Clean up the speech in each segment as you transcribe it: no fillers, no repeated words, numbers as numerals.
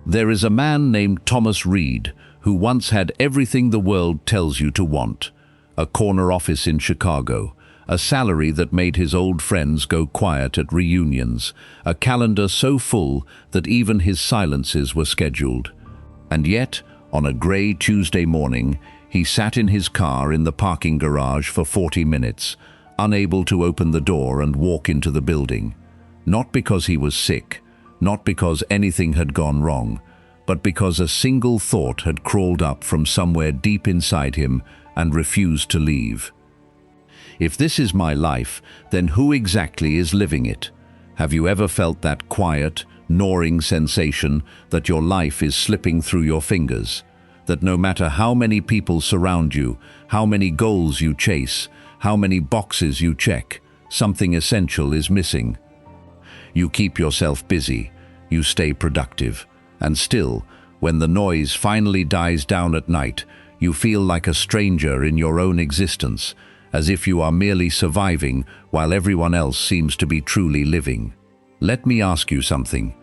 There is a man named Thomas Reed who once had everything the world tells you to want: a corner office in Chicago, a salary that made his old friends go quiet at reunions, a calendar so full that even his silences were scheduled. And yet, on a grey Tuesday morning, he sat in his car in the parking garage for 40 minutes, unable to open the door and walk into the building. Not because he was sick, not because anything had gone wrong, but because a single thought had crawled up from somewhere deep inside him and refused to leave. If this is my life, then who exactly is living it? Have you ever felt that quiet, gnawing sensation that your life is slipping through your fingers? That no matter how many people surround you, how many goals you chase, how many boxes you check, something essential is missing. You keep yourself busy, you stay productive, and still, when the noise finally dies down at night, you feel like a stranger in your own existence, as if you are merely surviving while everyone else seems to be truly living. Let me ask you something.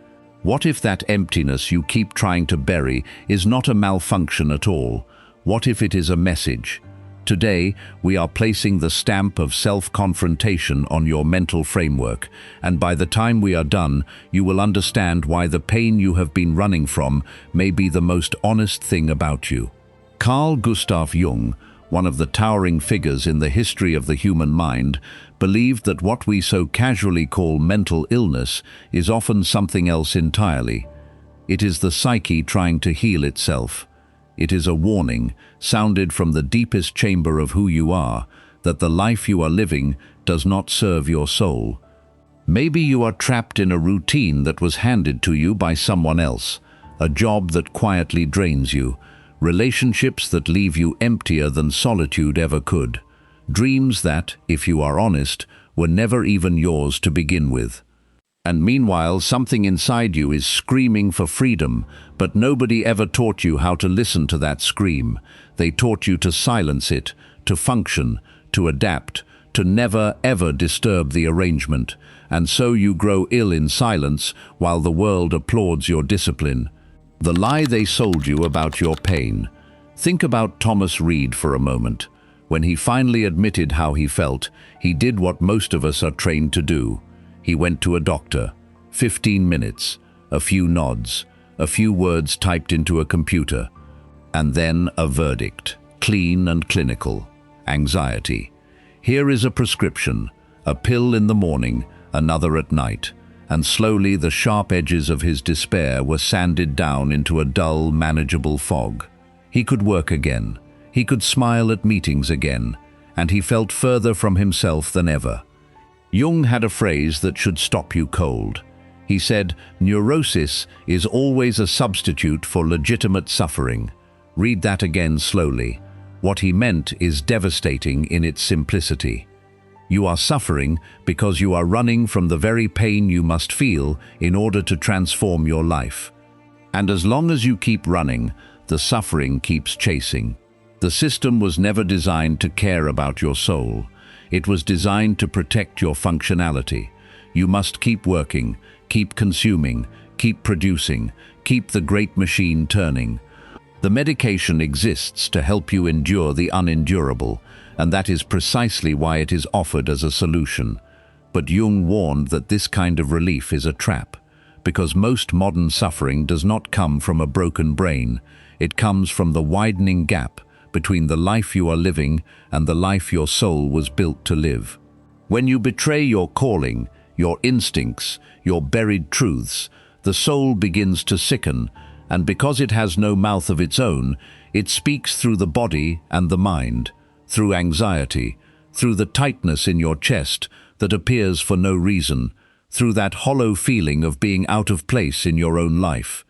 What if that emptiness you keep trying to bury is not a malfunction at all? What if it is a message? Today, we are placing the stamp of self-confrontation on your mental framework, and by the time we are done, you will understand why the pain you have been running from may be the most honest thing about you. Carl Gustav Jung, one of the towering figures in the history of the human mind, believed that what we so casually call mental illness is often something else entirely. It is the psyche trying to heal itself. It is a warning, sounded from the deepest chamber of who you are, that the life you are living does not serve your soul. Maybe you are trapped in a routine that was handed to you by someone else, a job that quietly drains you, relationships that leave you emptier than solitude ever could, dreams that, if you are honest, were never even yours to begin with. And meanwhile, something inside you is screaming for freedom, but nobody ever taught you how to listen to that scream. They taught you to silence it, to function, to adapt, to never ever disturb the arrangement, and so you grow ill in silence while the world applauds your discipline. The lie they sold you about your pain. Think about Thomas Reed for a moment. When he finally admitted how he felt, he did what most of us are trained to do. He went to a doctor. 15 minutes, a few nods, a few words typed into a computer, and then a verdict, clean and clinical: anxiety. Here is a prescription, a pill in the morning, another at night, and slowly the sharp edges of his despair were sanded down into a dull, manageable fog. He could work again. He could smile at meetings again, and he felt further from himself than ever. Jung had a phrase that should stop you cold. He said, "Neurosis is always a substitute for legitimate suffering." Read that again slowly. What he meant is devastating in its simplicity. You are suffering because you are running from the very pain you must feel in order to transform your life. And as long as you keep running, the suffering keeps chasing. The system was never designed to care about your soul. It was designed to protect your functionality. You must keep working, keep consuming, keep producing, keep the great machine turning. The medication exists to help you endure the unendurable, and that is precisely why it is offered as a solution. But Jung warned that this kind of relief is a trap, because most modern suffering does not come from a broken brain. It comes from the widening gap between the life you are living and the life your soul was built to live. When you betray your calling, your instincts, your buried truths, the soul begins to sicken, and because it has no mouth of its own, it speaks through the body and the mind, through anxiety, through the tightness in your chest that appears for no reason, through that hollow feeling of being out of place in your own life.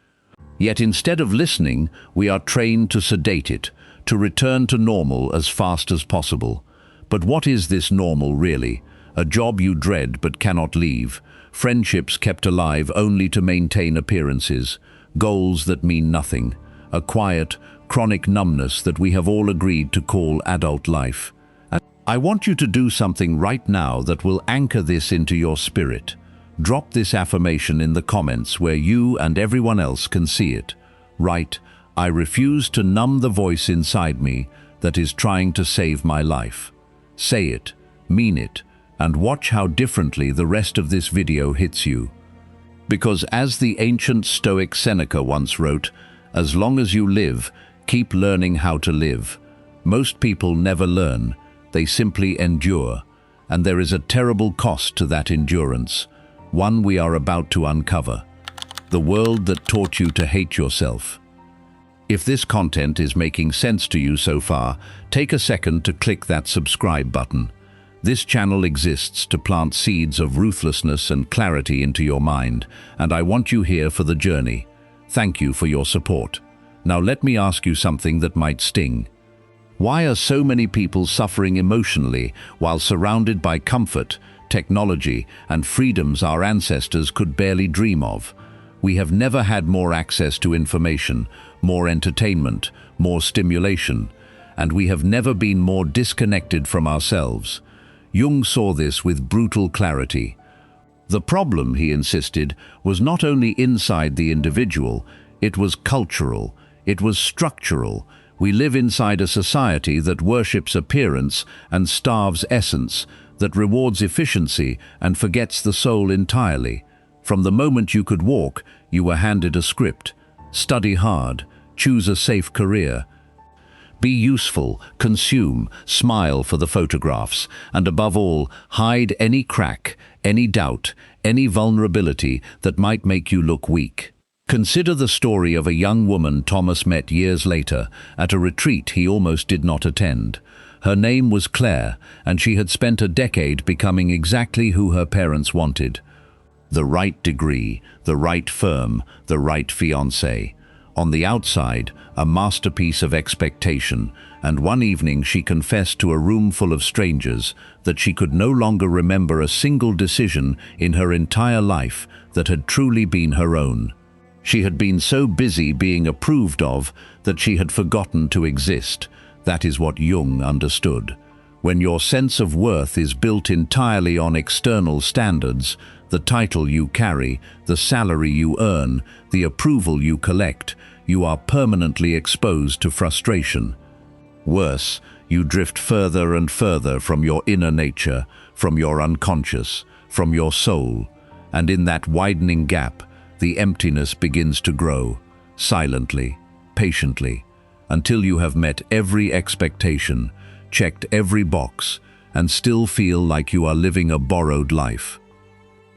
Yet instead of listening, we are trained to sedate it, to return to normal as fast as possible. But what is this normal really? A job you dread but cannot leave, friendships kept alive only to maintain appearances, goals that mean nothing, a quiet, chronic numbness that we have all agreed to call adult life. And I want you to do something right now that will anchor this into your spirit. Drop this affirmation in the comments where you and everyone else can see it. Write, "I refuse to numb the voice inside me that is trying to save my life." Say it, mean it, and watch how differently the rest of this video hits you. Because as the ancient Stoic Seneca once wrote, "As long as you live, keep learning how to live." Most people never learn, they simply endure, and there is a terrible cost to that endurance, one we are about to uncover. The world that taught you to hate yourself. If this content is making sense to you so far, take a second to click that subscribe button. This channel exists to plant seeds of ruthlessness and clarity into your mind, and I want you here for the journey. Thank you for your support. Now let me ask you something that might sting. Why are so many people suffering emotionally while surrounded by comfort, technology, and freedoms our ancestors could barely dream of? We have never had more access to information, more entertainment, more stimulation, and we have never been more disconnected from ourselves. Jung saw this with brutal clarity. The problem, he insisted, was not only inside the individual, it was cultural, it was structural. We live inside a society that worships appearance and starves essence, that rewards efficiency and forgets the soul entirely. From the moment you could walk, you were handed a script. Study hard, choose a safe career. Be useful, consume, smile for the photographs, and above all, hide any crack, any doubt, any vulnerability that might make you look weak. Consider the story of a young woman Thomas met years later at a retreat he almost did not attend. Her name was Claire, and she had spent a decade becoming exactly who her parents wanted. The right degree, the right firm, the right fiancé. On the outside, a masterpiece of expectation, and one evening she confessed to a room full of strangers that she could no longer remember a single decision in her entire life that had truly been her own. She had been so busy being approved of that she had forgotten to exist. That is what Jung understood. When your sense of worth is built entirely on external standards, the title you carry, the salary you earn, the approval you collect, you are permanently exposed to frustration. Worse, you drift further and further from your inner nature, from your unconscious, from your soul, and in that widening gap, the emptiness begins to grow, silently, patiently, until you have met every expectation, checked every box, and still feel like you are living a borrowed life.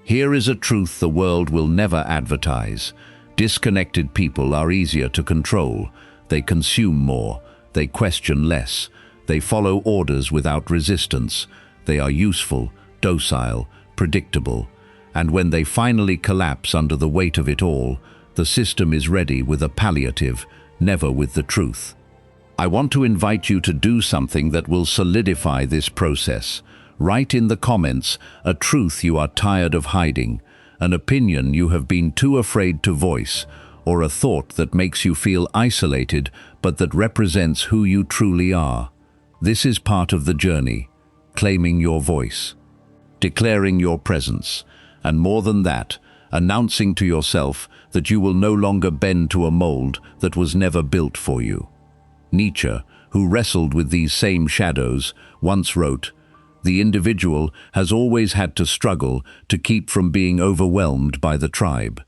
Here is a truth the world will never advertise. Disconnected people are easier to control. They consume more. They question less. They follow orders without resistance. They are useful, docile, predictable. And when they finally collapse under the weight of it all, the system is ready with a palliative, never with the truth. I want to invite you to do something that will solidify this process. Write in the comments a truth you are tired of hiding, an opinion you have been too afraid to voice, or a thought that makes you feel isolated but that represents who you truly are. This is part of the journey, claiming your voice, declaring your presence, and more than that, announcing to yourself that you will no longer bend to a mold that was never built for you. Nietzsche, who wrestled with these same shadows, once wrote, "The individual has always had to struggle to keep from being overwhelmed by the tribe.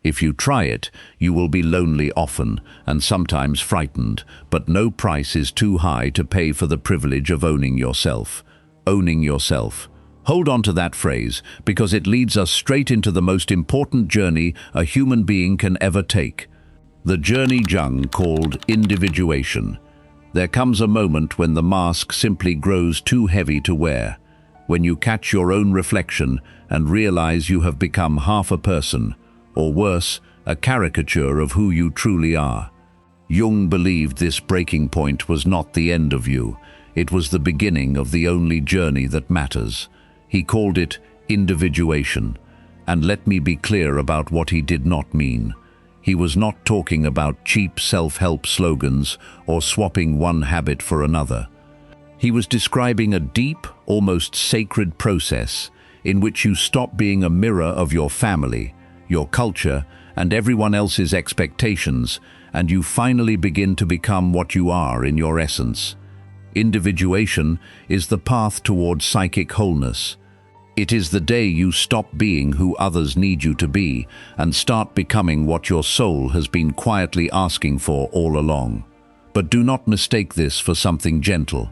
If you try it, you will be lonely often and sometimes frightened, but no price is too high to pay for the privilege of owning yourself." Owning yourself. Hold on to that phrase, because it leads us straight into the most important journey a human being can ever take. The journey Jung called individuation. There comes a moment when the mask simply grows too heavy to wear, when you catch your own reflection and realize you have become half a person, or worse, a caricature of who you truly are. Jung believed this breaking point was not the end of you, it was the beginning of the only journey that matters. He called it individuation, and let me be clear about what he did not mean. He was not talking about cheap self-help slogans or swapping one habit for another. He was describing a deep, almost sacred process in which you stop being a mirror of your family, your culture, and everyone else's expectations, and you finally begin to become what you are in your essence. Individuation is the path towards psychic wholeness. It is the day you stop being who others need you to be and start becoming what your soul has been quietly asking for all along. But do not mistake this for something gentle.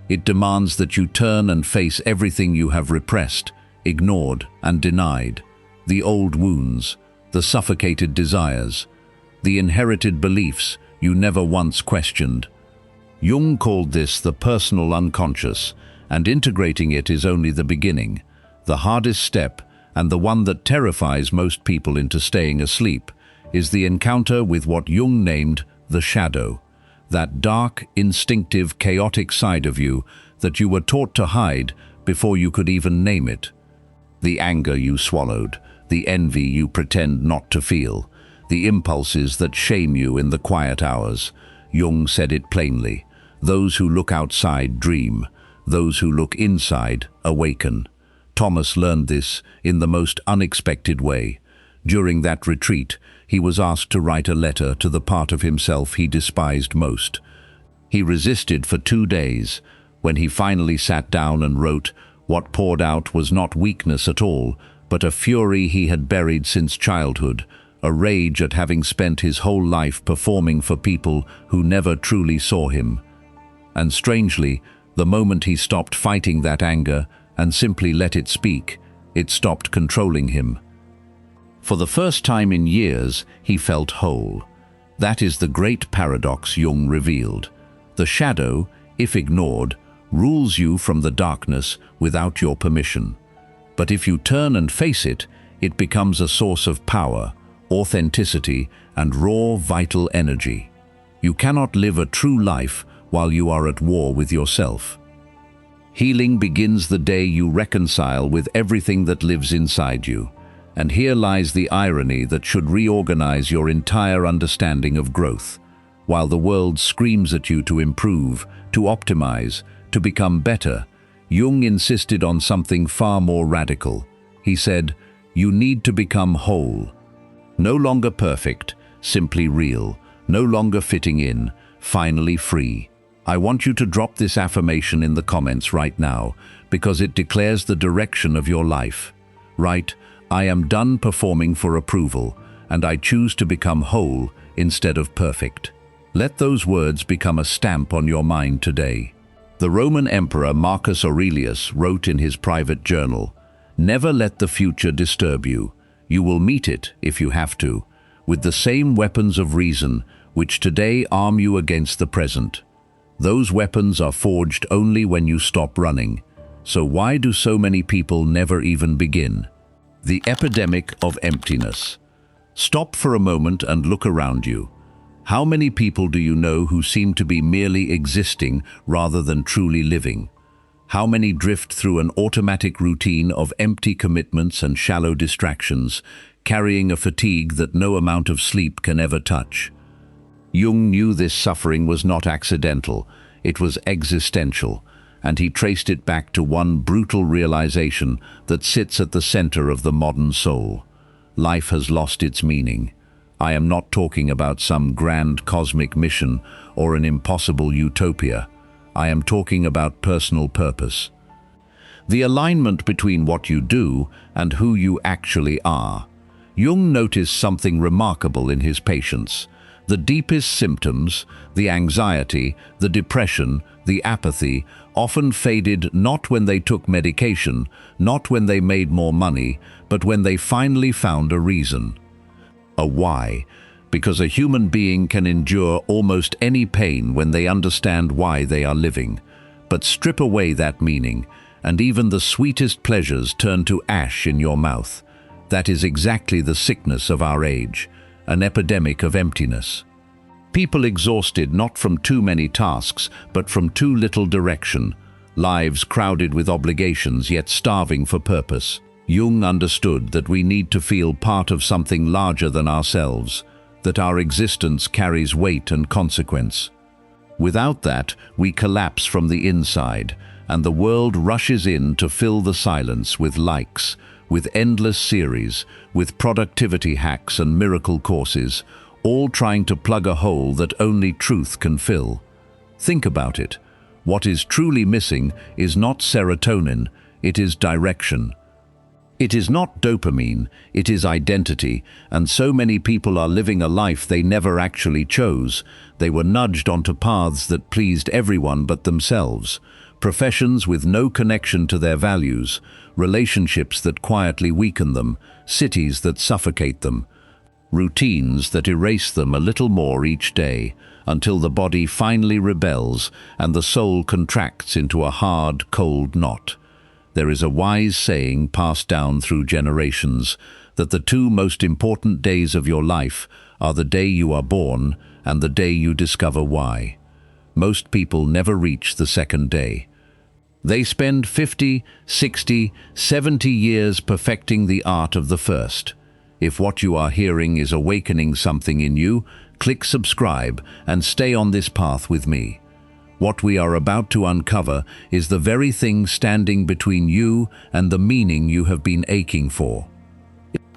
It demands that you turn and face everything you have repressed, ignored, and denied. The old wounds, the suffocated desires, the inherited beliefs you never once questioned. Jung called this the personal unconscious, and integrating it is only the beginning, the hardest step, and the one that terrifies most people into staying asleep, is the encounter with what Jung named the shadow, that dark, instinctive, chaotic side of you that you were taught to hide before you could even name it. The anger you swallowed, the envy you pretend not to feel, the impulses that shame you in the quiet hours. Jung said it plainly. Those who look outside dream. Those who look inside awaken. Thomas learned this in the most unexpected way. During that retreat, he was asked to write a letter to the part of himself he despised most. He resisted for 2 days. When he finally sat down and wrote, what poured out was not weakness at all, but a fury he had buried since childhood, a rage at having spent his whole life performing for people who never truly saw him. And strangely, the moment he stopped fighting that anger and simply let it speak, it stopped controlling him. For the first time in years, he felt whole. That is the great paradox Jung revealed. The shadow, if ignored, rules you from the darkness without your permission. But if you turn and face it, it becomes a source of power, authenticity, and raw, vital energy. You cannot live a true life while you are at war with yourself. Healing begins the day you reconcile with everything that lives inside you. And here lies the irony that should reorganize your entire understanding of growth. While the world screams at you to improve, to optimize, to become better, Jung insisted on something far more radical. He said, you need to become whole. No longer perfect, simply real. No longer fitting in, finally free. I want you to drop this affirmation in the comments right now, because it declares the direction of your life. Write, I am done performing for approval, and I choose to become whole instead of perfect. Let those words become a stamp on your mind today. The Roman Emperor Marcus Aurelius wrote in his private journal, never let the future disturb you. You will meet it, if you have to, with the same weapons of reason which today arm you against the present. Those weapons are forged only when you stop running. So why do so many people never even begin? The epidemic of emptiness. Stop for a moment and look around you. How many people do you know who seem to be merely existing rather than truly living? How many drift through an automatic routine of empty commitments and shallow distractions, carrying a fatigue that no amount of sleep can ever touch? Jung knew this suffering was not accidental, it was existential, and he traced it back to one brutal realization that sits at the center of the modern soul. Life has lost its meaning. I am not talking about some grand cosmic mission or an impossible utopia. I am talking about personal purpose. The alignment between what you do and who you actually are. Jung noticed something remarkable in his patients. The deepest symptoms, the anxiety, the depression, the apathy, often faded not when they took medication, not when they made more money, but when they finally found a reason. A why, because a human being can endure almost any pain when they understand why they are living. But strip away that meaning, and even the sweetest pleasures turn to ash in your mouth. That is exactly the sickness of our age, an epidemic of emptiness. People exhausted not from too many tasks, but from too little direction. Lives crowded with obligations, yet starving for purpose. Jung understood that we need to feel part of something larger than ourselves, that our existence carries weight and consequence. Without that, we collapse from the inside, and the world rushes in to fill the silence with likes, with endless series, with productivity hacks and miracle courses, all trying to plug a hole that only truth can fill. Think about it. What is truly missing is not serotonin, it is direction. It is not dopamine, it is identity, and so many people are living a life they never actually chose. They were nudged onto paths that pleased everyone but themselves, professions with no connection to their values, relationships that quietly weaken them, cities that suffocate them, routines that erase them a little more each day, until the body finally rebels and the soul contracts into a hard, cold knot. There is a wise saying passed down through generations that the two most important days of your life are the day you are born and the day you discover why. Most people never reach the second day. They spend 50, 60, 70 years perfecting the art of the first. If what you are hearing is awakening something in you, click subscribe and stay on this path with me. What we are about to uncover is the very thing standing between you and the meaning you have been aching for.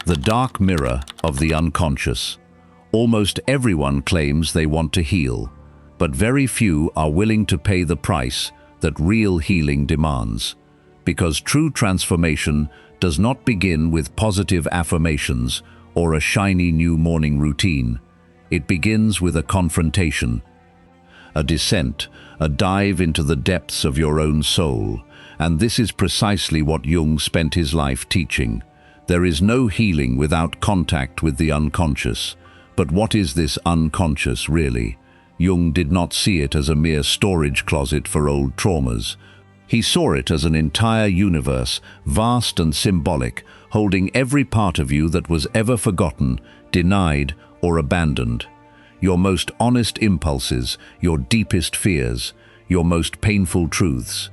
The dark mirror of the unconscious. Almost everyone claims they want to heal, but very few are willing to pay the price that real healing demands. Because true transformation does not begin with positive affirmations or a shiny new morning routine. It begins with a confrontation, a descent, a dive into the depths of your own soul. And this is precisely what Jung spent his life teaching. There is no healing without contact with the unconscious. But what is this unconscious really? Jung did not see it as a mere storage closet for old traumas. He saw it as an entire universe, vast and symbolic, holding every part of you that was ever forgotten, denied, or abandoned. Your most honest impulses, your deepest fears, your most painful truths.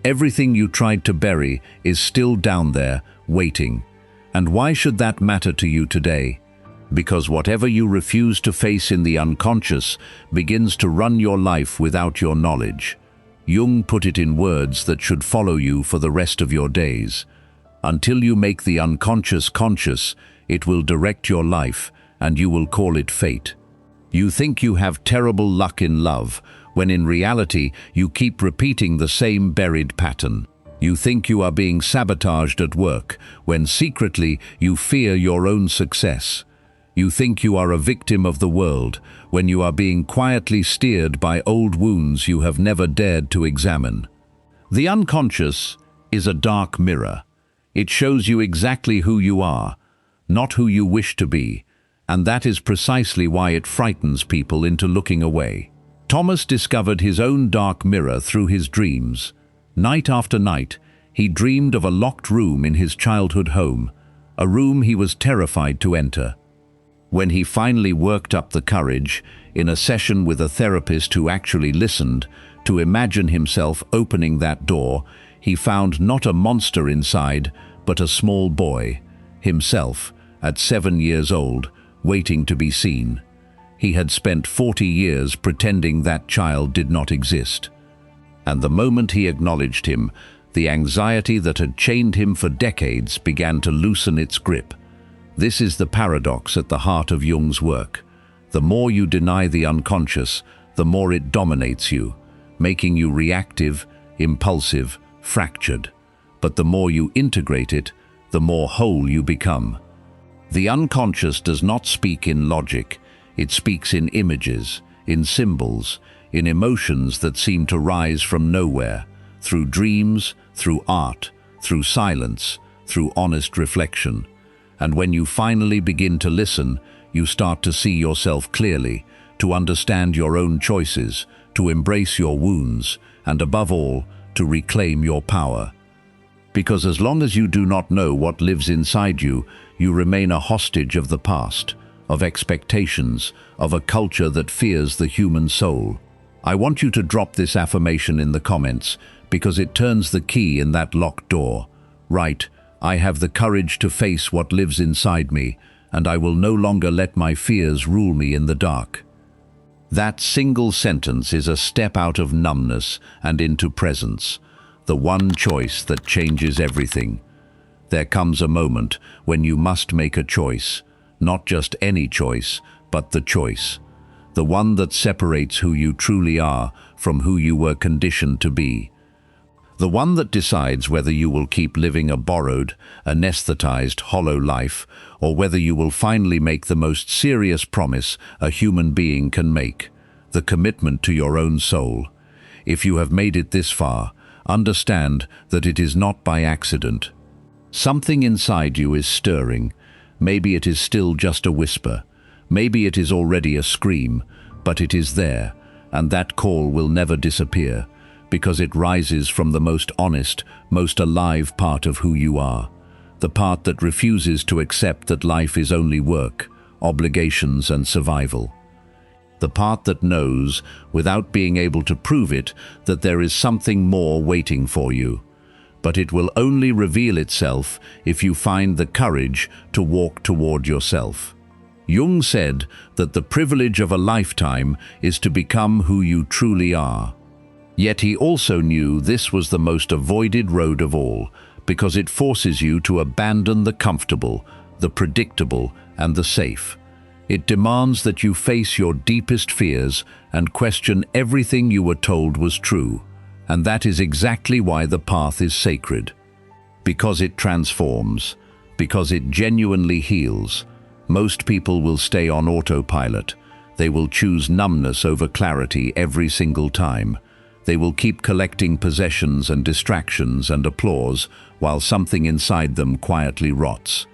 Everything you tried to bury is still down there, waiting. And why should that matter to you today? Because whatever you refuse to face in the unconscious begins to run your life without your knowledge. Jung put it in words that should follow you for the rest of your days. Until you make the unconscious conscious, it will direct your life, and you will call it fate. You think you have terrible luck in love, when in reality you keep repeating the same buried pattern. You think you are being sabotaged at work, when secretly you fear your own success. You think you are a victim of the world, when you are being quietly steered by old wounds you have never dared to examine. The unconscious is a dark mirror. It shows you exactly who you are, not who you wish to be. And that is precisely why it frightens people into looking away. Thomas discovered his own dark mirror through his dreams. Night after night, he dreamed of a locked room in his childhood home, a room he was terrified to enter. When he finally worked up the courage, in a session with a therapist who actually listened, to imagine himself opening that door, he found not a monster inside, but a small boy, himself, at 7 years old, waiting to be seen. He had spent 40 years pretending that child did not exist. And the moment he acknowledged him, the anxiety that had chained him for decades began to loosen its grip. This is the paradox at the heart of Jung's work. The more you deny the unconscious, the more it dominates you, making you reactive, impulsive, fractured. But the more you integrate it, the more whole you become. The unconscious does not speak in logic. It speaks in images, in symbols, in emotions that seem to rise from nowhere, through dreams, through art, through silence, through honest reflection. And when you finally begin to listen, you start to see yourself clearly, to understand your own choices, to embrace your wounds, and above all, to reclaim your power. Because as long as you do not know what lives inside you, you remain a hostage of the past, of expectations, of a culture that fears the human soul. I want you to drop this affirmation in the comments, because it turns the key in that locked door. Write, I have the courage to face what lives inside me, and I will no longer let my fears rule me in the dark. That single sentence is a step out of numbness and into presence, the one choice that changes everything. There comes a moment when you must make a choice, not just any choice, but the choice. The one that separates who you truly are from who you were conditioned to be. The one that decides whether you will keep living a borrowed, anesthetized, hollow life, or whether you will finally make the most serious promise a human being can make, the commitment to your own soul. If you have made it this far, understand that it is not by accident. Something inside you is stirring. Maybe it is still just a whisper. Maybe it is already a scream, but it is there, and that call will never disappear, because it rises from the most honest, most alive part of who you are, the part that refuses to accept that life is only work, obligations and survival. The part that knows, without being able to prove it, that there is something more waiting for you. But it will only reveal itself if you find the courage to walk toward yourself. Jung said that the privilege of a lifetime is to become who you truly are. Yet he also knew this was the most avoided road of all, because it forces you to abandon the comfortable, the predictable, and the safe. It demands that you face your deepest fears and question everything you were told was true. And that is exactly why the path is sacred. Because it transforms, because it genuinely heals. Most people will stay on autopilot. They will choose numbness over clarity every single time. They will keep collecting possessions and distractions and applause while something inside them quietly rots.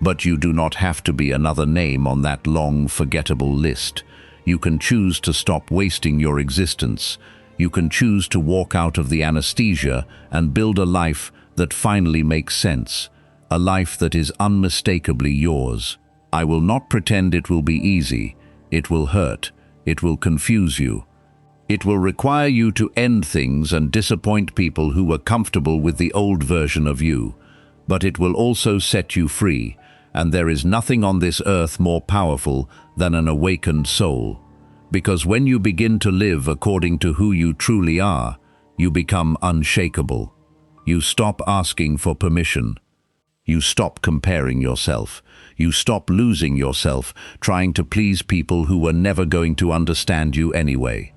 But you do not have to be another name on that long, forgettable list. You can choose to stop wasting your existence. You can choose to walk out of the anesthesia and build a life that finally makes sense. A life that is unmistakably yours. I will not pretend it will be easy. It will hurt. It will confuse you. It will require you to end things and disappoint people who were comfortable with the old version of you. But it will also set you free, and there is nothing on this earth more powerful than an awakened soul. Because when you begin to live according to who you truly are, you become unshakable. You stop asking for permission. You stop comparing yourself. You stop losing yourself, trying to please people who were never going to understand you anyway.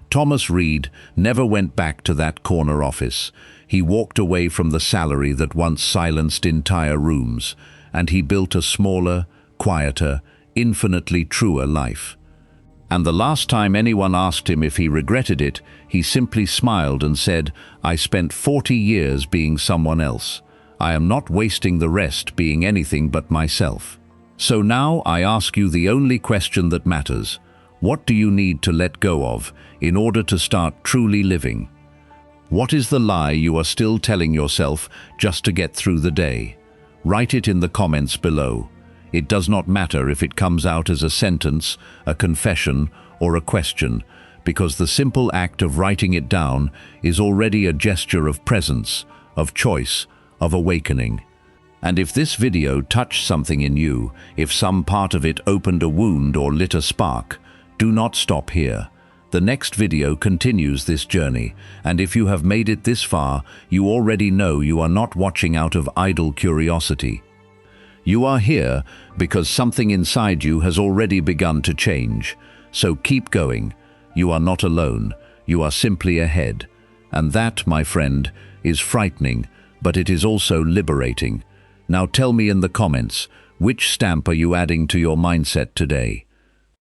Thomas Reed never went back to that corner office. He walked away from the salary that once silenced entire rooms, and he built a smaller, quieter, infinitely truer life. And the last time anyone asked him if he regretted it, he simply smiled and said, "I spent 40 years being someone else. I am not wasting the rest being anything but myself." So now I ask you the only question that matters. What do you need to let go of in order to start truly living? What is the lie you are still telling yourself just to get through the day? Write it in the comments below. It does not matter if it comes out as a sentence, a confession, or a question, because the simple act of writing it down is already a gesture of presence, of choice, of awakening. And if this video touched something in you, if some part of it opened a wound or lit a spark, do not stop here. The next video continues this journey, and if you have made it this far, you already know you are not watching out of idle curiosity. You are here because something inside you has already begun to change. So keep going. You are not alone. You are simply ahead. And that, my friend, is frightening, but it is also liberating. Now tell me in the comments, which stamp are you adding to your mindset today?